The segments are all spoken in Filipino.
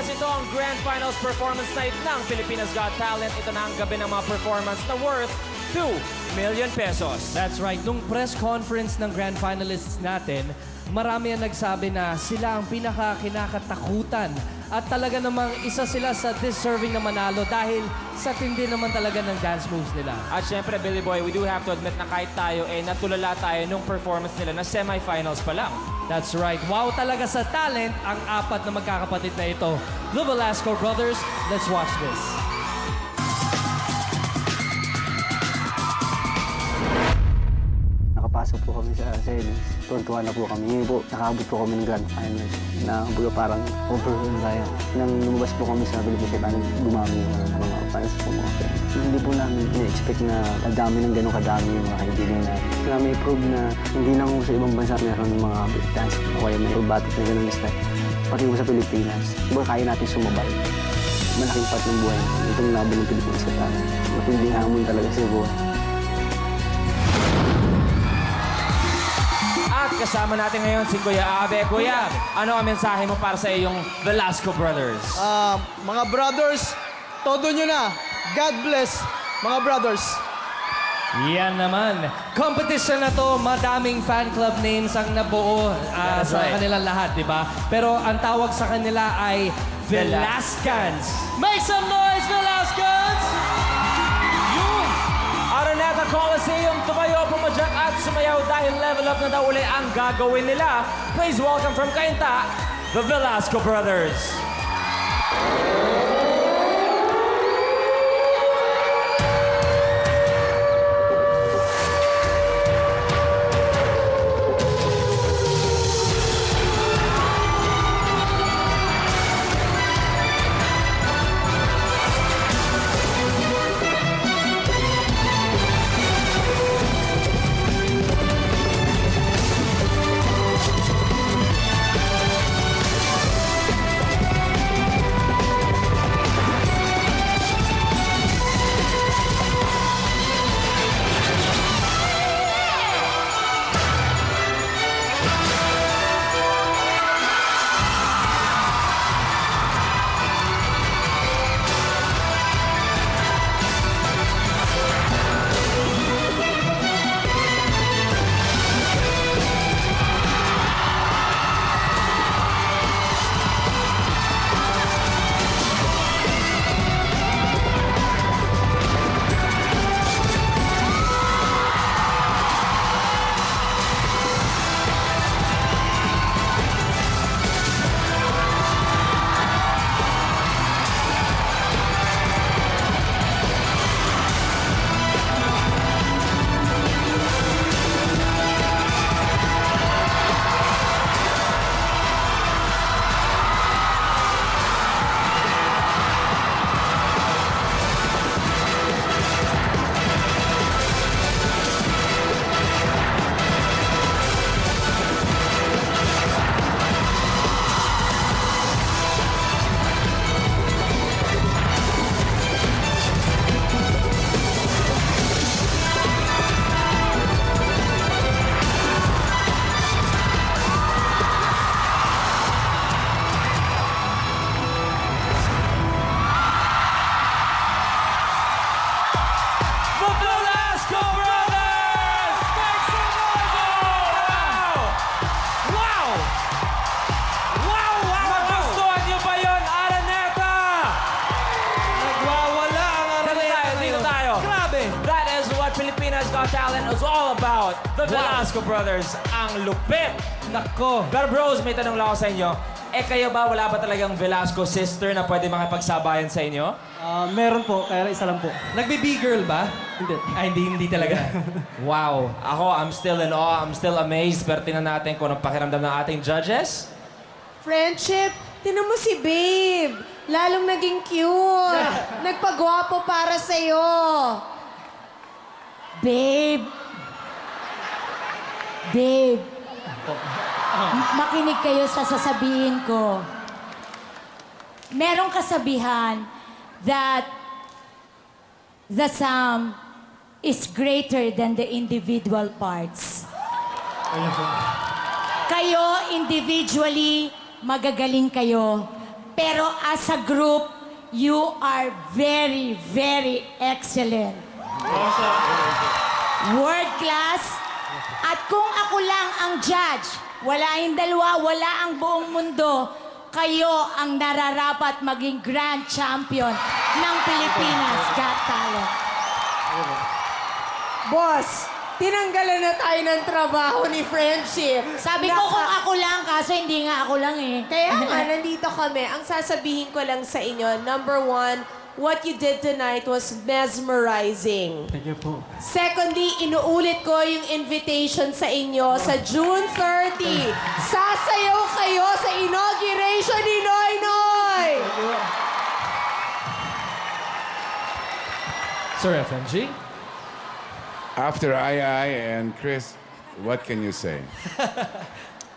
Pilipinas, ito ang Grand Finals Performance Night ng Pilipinas Got Talent. Ito na ang gabi ng mga performance na worth 2 million pesos. That's right. Nung press conference ng grand finalists natin, marami ang nagsabi na sila ang pinaka-kinakatakutan at talaga namang isa sila sa deserving na manalo dahil sa tindi naman talaga ng dance moves nila. At syempre, Billy Boy, we do have to admit na kahit tayo, natulala tayo nung performance nila na semifinals pa lang. That's right. Wow talaga sa talent ang apat na magkakapatid na ito. The Velasco Brothers. Let's watch this. Nakapasok po kami sa series. Tuntuhan na po kami. Ngayon po, nakaabot po kami ng grand final. Na parang overwhelmed tayo. Nang lumabas po kami sa Philippines, parang dumami yung mga fans po mga friends. Hindi po namin na-expect na kadami ng gano'ng kadami yung mga kaibigan na. Kaya may prove na hindi lang po sa ibang bansa meron ng mga dance o kaya may robotic na gano'ng style. Pati po sa Pilipinas, diba kaya natin sumabay. Malaking part ng buhay. Itong laban ng Pilipinas sa tayo. Matinding hamon talaga sa buhay. At kasama natin ngayon si Kuya Abe. Kuya, ano ang mensahe mo para sa iyong Velasco Brothers? Mga brothers, todo nyo na. God bless, mga brothers. Yan naman. Competition na to, madaming fan club names ang nabuo sa right. kanilang lahat, di ba? Pero ang tawag sa kanila ay Velascans. Make some noise, Velascans! Yun! Araneta Coliseum, tumayo, pumadyak at sumayaw dahil level up na daw uli ang gagawin nila. Please welcome from Cainta, the Velasco Brothers. Pilipinas Got Talent is all about. The Velasco Brothers, ang lupit. Nako. Pero bros, may tanong lang ako sa inyo. Kayo ba, wala ba talagang Velasco sister na pwede makipagsabayan sa inyo? Meron po, kaya isa lang po. Nagbe-big girl ba? Hindi. Ay, hindi talaga. Wow. Ako, I'm still in awe. I'm still amazed. Pero tingnan natin kung anong pakiramdam ng ating judges. Friendship, tinan mo si Babe. Lalong naging cute. Nagpagwapo para sa'yo. Babe. Babe. Makinig kayo sa sasabihin ko. Merong kasabihan that the sum is greater than the individual parts. Kayo individually, magagaling kayo. Pero as a group, you are very, very excellent. World class. At kung ako lang ang judge, wala yung dalawa, wala ang buong mundo, kayo ang nararapat maging grand champion ng Pilipinas Got Talent. Boss, tinanggalan na tayo ng trabaho ni Friendship. Sabi ko kung ako lang, kaso hindi nga ako lang eh. Kaya nga, nandito kami. Ang sasabihin ko lang sa inyo, number one, what you did tonight was mesmerizing. Thank you po. Secondly, inuulit ko yung invitation sa inyo sa June 30. Sasayaw kayo sa inauguration ni Noy Noy! Sir FMG? After I and Chris, what can you say?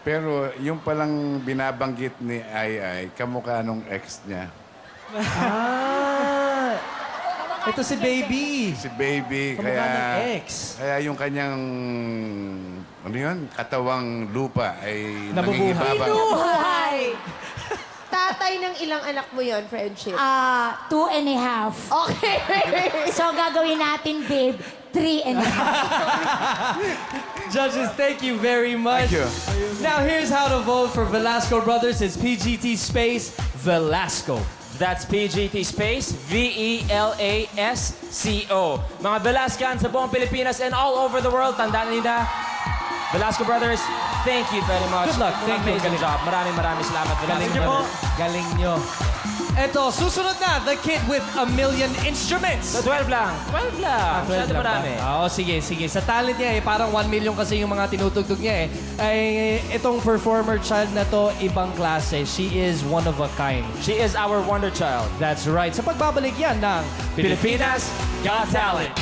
Pero yung palang binabanggit ni Ai, kamukha nung ex niya. Ito si Baby. Si Baby, Kamukha kaya... ng ex. Kaya yung kanyang... Ano yun? Katawang lupa ay Nabubuhay. nangingibabang. Buhay! Tatay ng ilang anak mo yon, Friendship? 2.5. Okay. So gagawin natin, babe, 3.5. Judges, thank you very much. Thank you. Now, here's how to vote for Velasco Brothers. It's PGT space Velasco. That's PGT space VELASCO. Mga Velascans sa buong Pilipinas and all over the world, tandaan nila, Velasco Brothers, thank you very much. Good luck. Thank you. Amazing job. Maraming salamat, Galing Velasco nyo po. Brothers. Galing nyo. Eto, susunod na, the kid with 1,000,000 instruments. So 12 lang. 12 lang. Masyado marami. Oo, sige, sige. Sa talent niya, parang 1 million kasi yung mga tinutugtog niya Ay, itong performer child na to, ibang klase. She is one of a kind. She is our wonder child. That's right. Sa pagbabalik yan ng Pilipinas Got Talent.